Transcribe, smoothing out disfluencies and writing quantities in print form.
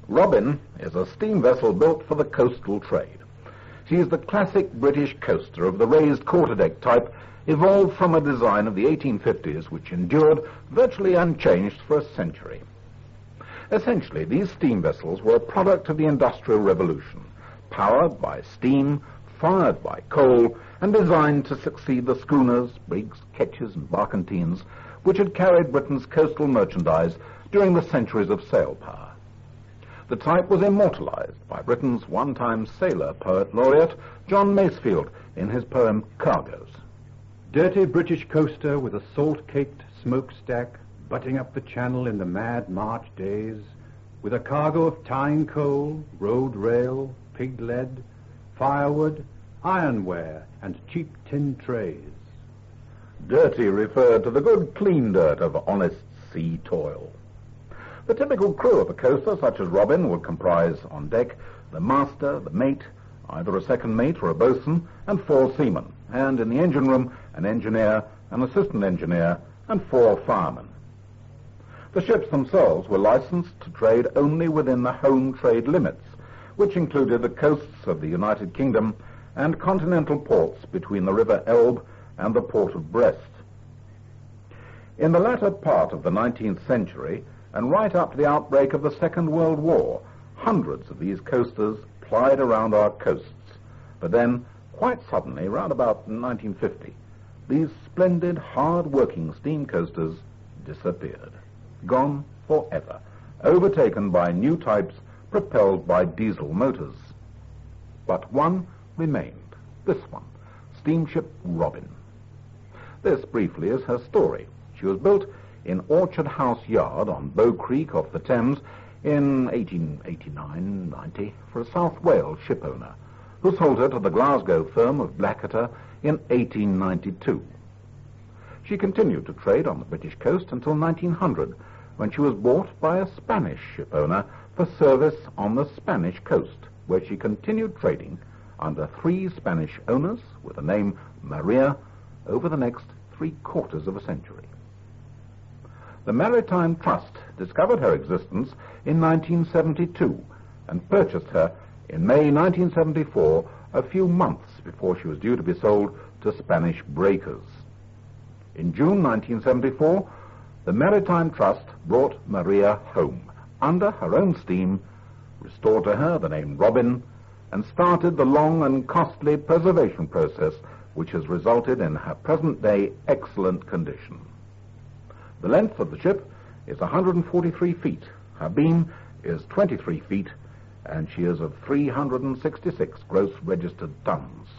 Robin is a steam vessel built for the coastal trade. She is the classic British coaster of the raised quarterdeck type, evolved from a design of the 1850s which endured virtually unchanged for a century. Essentially, these steam vessels were a product of the Industrial Revolution, powered by steam, fired by coal, and designed to succeed the schooners, brigs, ketches, and barkentines which had carried Britain's coastal merchandise during the centuries of sail power. The type was immortalized by Britain's one-time sailor poet laureate, John Masefield, in his poem Cargoes. Dirty British coaster with a salt-caked smokestack, butting up the channel in the mad March days, with a cargo of tying coal, road rail, pig lead, firewood, ironware, and cheap tin trays. Dirty referred to the good clean dirt of honest sea toil. The typical crew of a coaster such as Robin would comprise on deck the master, the mate, either a second mate or a boatswain, and 4 seamen, and in the engine room an engineer, an assistant engineer, and 4 firemen. The ships themselves were licensed to trade only within the home trade limits, which included the coasts of the United Kingdom and continental ports between the River Elbe and the port of Brest. In the latter part of the 19th century, and right up to the outbreak of the Second World War, hundreds of these coasters plied around our coasts. But then, quite suddenly, round about 1950, these splendid, hard-working steam coasters disappeared, gone forever, overtaken by new types propelled by diesel motors. But one remained, this one, Steamship Robin. This, briefly, is her story. She was built in Orchard House Yard on Bow Creek off the Thames in 1889-90 for a South Wales shipowner, who sold her to the Glasgow firm of Blackadder in 1892. She continued to trade on the British coast until 1900, when she was bought by a Spanish shipowner for service on the Spanish coast, where she continued trading under 3 Spanish owners with the name Maria over the next 3/4 of a century. The Maritime Trust discovered her existence in 1972 and purchased her in May 1974, a few months before she was due to be sold to Spanish breakers. In June 1974, the Maritime Trust brought Maria home under her own steam, restored to her the name Robin, and started the long and costly preservation process which has resulted in her present-day excellent condition. The length of the ship is 143 feet, her beam is 23 feet, and she is of 366 gross registered tons.